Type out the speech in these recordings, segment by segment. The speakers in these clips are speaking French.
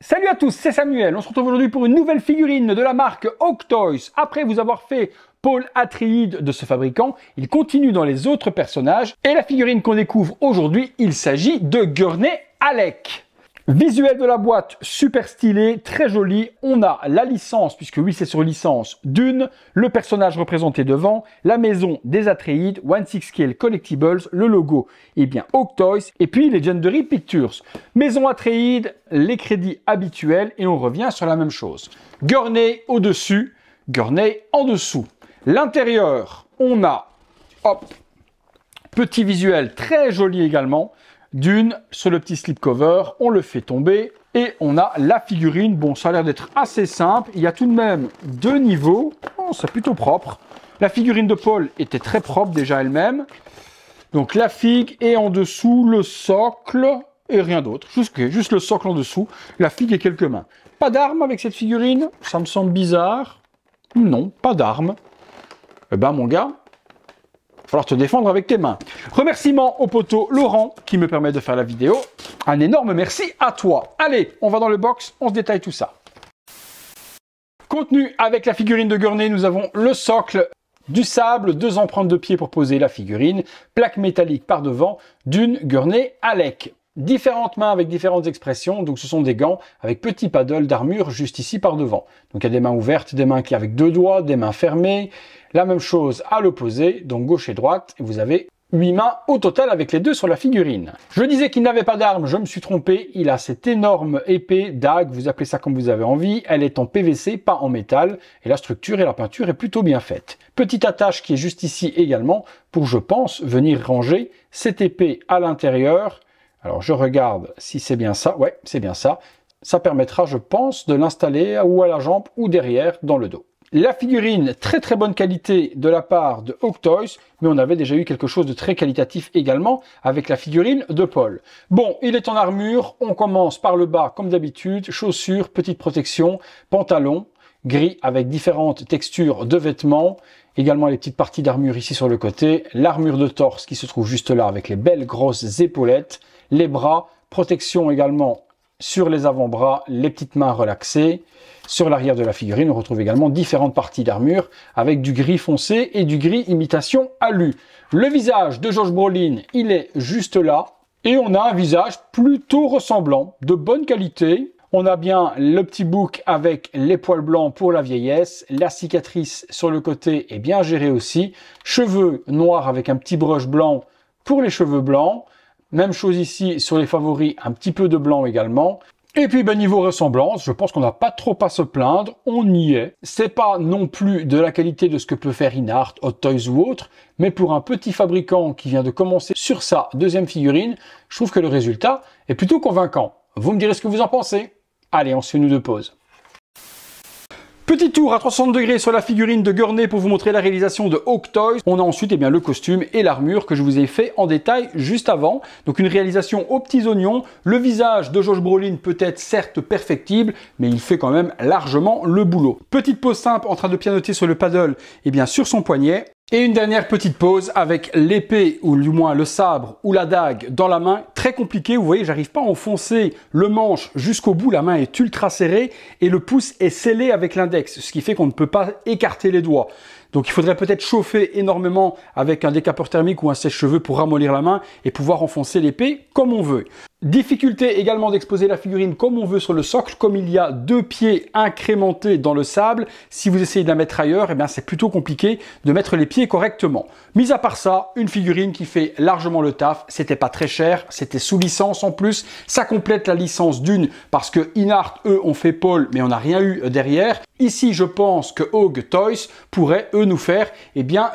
Salut à tous, c'est Samuel. On se retrouve aujourd'hui pour une nouvelle figurine de la marque Hawk Toys. Après vous avoir fait Paul Atreides de ce fabricant, il continue dans les autres personnages. Et la figurine qu'on découvre aujourd'hui, il s'agit de Gurney Halleck. Visuel de la boîte, super stylé, très joli. On a la licence, puisque oui c'est sur licence, Dune, le personnage représenté devant, la maison des Atreides, 1/6 Scale Collectibles, le logo, et bien Hawk Toys, et puis Legendary Pictures. Maison Atreides, les crédits habituels, et on revient sur la même chose. Gurney au-dessus, Gurney en dessous. L'intérieur, on a, hop, petit visuel très joli également. Dune sur le petit slipcover, on le fait tomber et on a la figurine. Bon, ça a l'air d'être assez simple. Il y a tout de même deux niveaux. Oh, c'est plutôt propre. La figurine de Paul était très propre déjà elle-même. Donc la figue et en dessous le socle et rien d'autre. Juste le socle en dessous, la figue et quelques mains. Pas d'arme avec cette figurine, ça me semble bizarre. Non, pas d'arme. Eh ben mon gars, il va falloir te défendre avec tes mains. Remerciement au poteau Laurent qui me permet de faire la vidéo. Un énorme merci à toi. Allez, on va dans le box, on se détaille tout ça. Contenu avec la figurine de Gurney, nous avons le socle, du sable, 2 empreintes de pied pour poser la figurine, plaque métallique par devant, d'une Gurney Halleck. Différentes mains avec différentes expressions, donc ce sont des gants avec petit paddle d'armure juste ici par devant. Donc il y a des mains ouvertes, des mains qui avec 2 doigts, des mains fermées. La même chose à l'opposé, donc gauche et droite, et vous avez 8 mains au total avec les deux sur la figurine. Je disais qu'il n'avait pas d'arme, je me suis trompé, il a cette énorme épée, dague, vous appelez ça comme vous avez envie, elle est en PVC, pas en métal, et la structure et la peinture est plutôt bien faite. Petite attache qui est juste ici également, pour je pense venir ranger cette épée à l'intérieur. Alors je regarde si c'est bien ça, ouais c'est bien ça. Ça permettra je pense de l'installer ou à la jambe ou derrière dans le dos. La figurine, très très bonne qualité de la part de Hawk Toys, mais on avait déjà eu quelque chose de très qualitatif également avec la figurine de Paul. Bon, il est en armure, on commence par le bas comme d'habitude, chaussures, petite protection, pantalon, gris avec différentes textures de vêtements, également les petites parties d'armure ici sur le côté, l'armure de torse qui se trouve juste là avec les belles grosses épaulettes, les bras, protection également sur les avant-bras, les petites mains relaxées. Sur l'arrière de la figurine, on retrouve également différentes parties d'armure avec du gris foncé et du gris imitation alu. Le visage de Josh Brolin, il est juste là. Et on a un visage plutôt ressemblant, de bonne qualité. On a bien le petit bouc avec les poils blancs pour la vieillesse. La cicatrice sur le côté est bien gérée aussi. Cheveux noirs avec un petit brush blanc pour les cheveux blancs. Même chose ici sur les favoris, un petit peu de blanc également. Et puis niveau ressemblance, je pense qu'on n'a pas trop à se plaindre, on y est. C'est pas non plus de la qualité de ce que peut faire Inart, Hot Toys ou autre, mais pour un petit fabricant qui vient de commencer sur sa deuxième figurine, je trouve que le résultat est plutôt convaincant. Vous me direz ce que vous en pensez. Allez, on se fait une ou deux pauses. Petit tour à 360 degrés sur la figurine de Gurney pour vous montrer la réalisation de Hawk Toys. On a ensuite le costume et l'armure que je vous ai fait en détail juste avant. Donc une réalisation aux petits oignons. Le visage de Josh Brolin peut être certes perfectible, mais il fait quand même largement le boulot. Petite pause simple en train de pianoter sur le paddle sur son poignet. Et une dernière petite pause avec l'épée ou du moins le sabre ou la dague dans la main. Très compliqué, vous voyez, j'arrive pas à enfoncer le manche jusqu'au bout. La main est ultra serrée et le pouce est scellé avec l'index, ce qui fait qu'on ne peut pas écarter les doigts. Donc il faudrait peut-être chauffer énormément avec un décapeur thermique ou un sèche-cheveux pour ramollir la main et pouvoir enfoncer l'épée comme on veut. Difficulté également d'exposer la figurine comme on veut sur le socle, comme il y a 2 pieds incrémentés dans le sable. Si vous essayez de la mettre ailleurs, c'est plutôt compliqué de mettre les pieds correctement. Mis à part ça, une figurine qui fait largement le taf. C'était pas très cher, c'était sous licence en plus. Ça complète la licence Dune parce que Inart, eux, ont fait Paul, mais on n'a rien eu derrière. Ici, je pense que Hawk Toys pourrait, eux, nous faire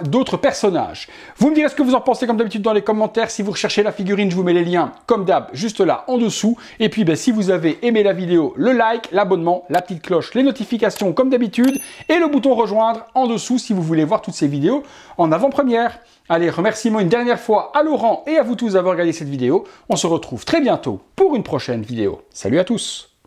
d'autres personnages. Vous me direz ce que vous en pensez comme d'habitude dans les commentaires. Si vous recherchez la figurine, je vous mets les liens comme d'hab juste là en dessous. Et puis si vous avez aimé la vidéo, le like, l'abonnement, la petite cloche, les notifications comme d'habitude et le bouton rejoindre en dessous si vous voulez voir toutes ces vidéos en avant-première. Allez, remerciements une dernière fois à Laurent et à vous tous d'avoir regardé cette vidéo. On se retrouve très bientôt pour une prochaine vidéo. Salut à tous!